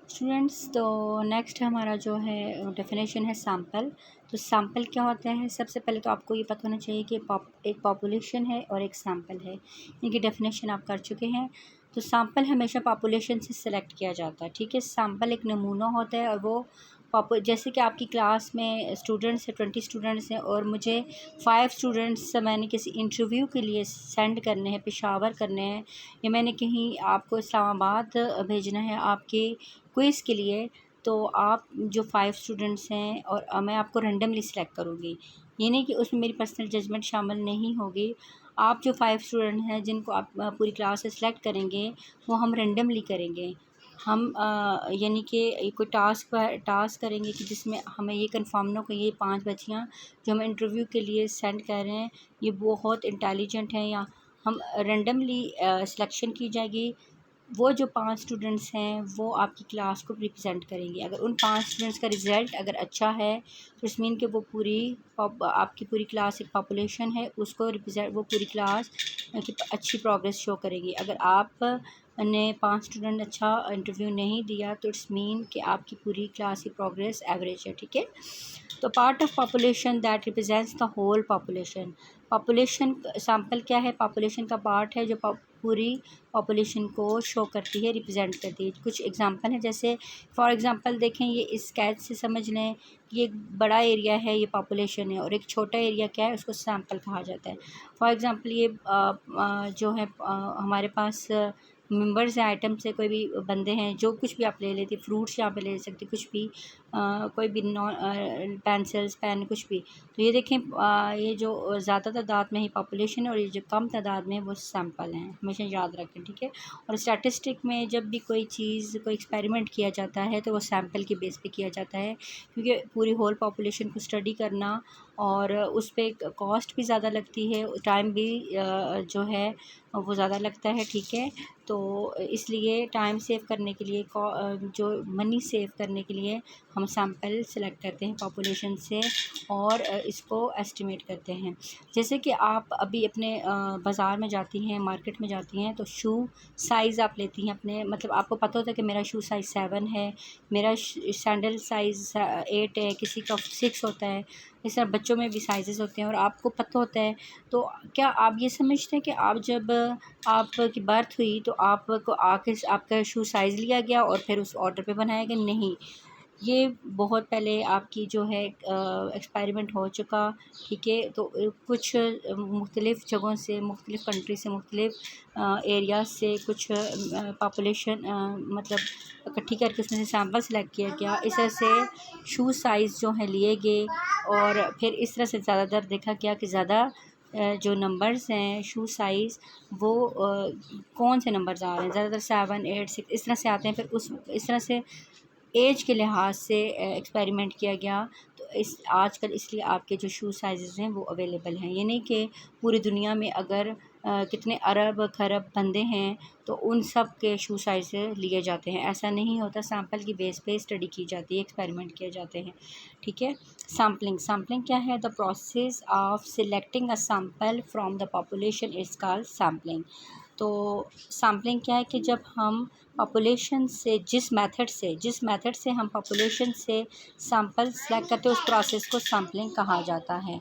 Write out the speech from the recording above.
Students, तो next हमारा जो है डेफिनेशन है सैम्पल। तो सैम्पल क्या होता है? सबसे पहले तो आपको ये पता होना चाहिए कि एक पॉपुलेशन है और एक सैम्पल है। इनकी डेफिनेशन आप कर चुके हैं। तो सैम्पल हमेशा पॉपुलेशन से सिलेक्ट किया जाता है, ठीक है। सैम्पल एक नमूना होता है और वो जैसे कि आपकी क्लास में स्टूडेंट्स है, 20 स्टूडेंट्स हैं और मुझे 5 स्टूडेंट्स मैंने किसी इंटरव्यू के लिए सेंड करने हैं, पेशावर करने हैं, या मैंने कहीं आपको इस्लामाबाद भेजना है आपके क्विज़ के लिए। तो आप जो 5 स्टूडेंट्स हैं और मैं आपको रैंडमली सिलेक्ट करूँगी। ये नहीं कि उसमें मेरी पर्सनल जजमेंट शामिल नहीं होगी। आप जो 5 स्टूडेंट हैं जिनको आप पूरी क्लास से सिलेक्ट करेंगे, वो हम रैंडमली करेंगे। हम यानी कि कोई टास्क करेंगे कि जिसमें हमें ये कन्फर्म ना हो कि ये 5 बच्चियाँ जो हम इंटरव्यू के लिए सेंड कर रहे हैं, ये बहुत इंटेलिजेंट हैं, या हम रैंडमली सिलेक्शन की जाएगी। वो जो 5 स्टूडेंट्स हैं वो आपकी क्लास को रिप्रेजेंट करेंगे। अगर उन 5 स्टूडेंट्स का रिज़ल्ट अगर अच्छा है तो इट्स मीन कि वो आपकी पूरी क्लास एक पॉपुलेशन है, उसको रिप्रेजेंट वो पूरी क्लास की अच्छी प्रोग्रेस शो करेगी। अगर आप ने 5 स्टूडेंट अच्छा इंटरव्यू नहीं दिया तो इट्स मीन कि आपकी पूरी क्लास की प्रोग्रेस एवरेज है, ठीक है। तो part of population that represents the whole population. Population sample क्या है? पॉपुलेशन का पार्ट है जो पूरी पॉपुलेशन को शो करती है, रिप्रेजेंट करती है। कुछ एग्जांपल हैं, जैसे फॉर एग्जांपल देखें, ये इस स्केच से समझ लें कि एक बड़ा एरिया है, ये पॉपुलेशन है, और एक छोटा एरिया क्या है, उसको सैम्पल कहा जाता है। फॉर एग्जांपल ये जो है हमारे पास मेंबर्स हैं, आइटम्स से कोई भी बंदे हैं, जो कुछ भी आप ले लेते, फ्रूट्स यहाँ पे ले सकते, कुछ भी कोई भी पेंसिल्स, पेन, कुछ भी। तो ये देखें, ये जो ज़्यादा तादाद में ही पॉपुलेशन है और ये जो कम तादाद में वो सैम्पल हैं, हमेशा याद रखें, ठीक है। और स्टैटिस्टिक में जब भी कोई चीज़, कोई एक्सपेरिमेंट किया जाता है तो वो सैम्पल के बेस पे किया जाता है, क्योंकि पूरी होल पॉपुलेशन को स्टडी करना और उस पर कॉस्ट भी ज़्यादा लगती है, टाइम भी जो है वो ज़्यादा लगता है, ठीक है। तो इसलिए टाइम सेव करने के लिए, जो मनी सेव करने के लिए हम सैम्पल सेलेक्ट करते हैं पॉपुलेशन से और इसको एस्टिमेट करते हैं। जैसे कि आप अभी अपने बाज़ार में जाती हैं, मार्केट में जाती हैं, तो शू साइज़ आप लेती हैं अपने, मतलब आपको पता होता है कि मेरा शू साइज़ 7 है, मेरा सैंडल साइज़ 8 है, किसी का 6 होता है। इस तरह बच्चों में भी साइज़ेस होते हैं और आपको पता होता है। तो क्या आप ये समझते हैं कि आप जब आपकी बर्थ हुई तो आपको आके आपका शू साइज़ लिया गया और फिर उस ऑर्डर पे बनाया गया? नहीं, ये बहुत पहले आपकी जो है एक्सपेरिमेंट हो चुका, ठीक है। तो कुछ मुख्तलिफ़ जगहों से, मुख्तलिफ़ कंट्री से, मुख्तलिफ़ एरिया से कुछ पॉपुलेशन मतलब इकट्ठी करके उसमें से सैम्पल सेलेक्ट किया गया। इस तरह से शू साइज़ जो है लिए गए और फिर इस तरह से ज़्यादातर देखा गया कि ज़्यादा जो नंबर्स हैं शू साइज़, वो कौन से नंबर्स आ रहे हैं, ज़्यादातर 7, 8, 6 इस तरह से आते हैं। फिर इस तरह से एज के लिहाज से एक्सपेरिमेंट किया गया। तो इस आजकल इसलिए आपके जो शू साइज़ेस हैं वो अवेलेबल हैं। ये नहीं कि पूरी दुनिया में अगर कितने अरब खरब बंदे हैं तो उन सब के शू साइज़ लिए जाते हैं, ऐसा नहीं होता। सैम्पल की बेस पे स्टडी की जाती है, एक्सपेरिमेंट किए जाते हैं, ठीक है। सैम्पलिंग क्या है? The process of selecting a sample from the population is called sampling. तो सैम्पलिंग क्या है कि जब हम पॉपुलेशन से जिस मेथड से हम पॉपुलेशन से सैंपल सेलेक्ट करते हैं, उस प्रोसेस को सैम्पलिंग कहा जाता है।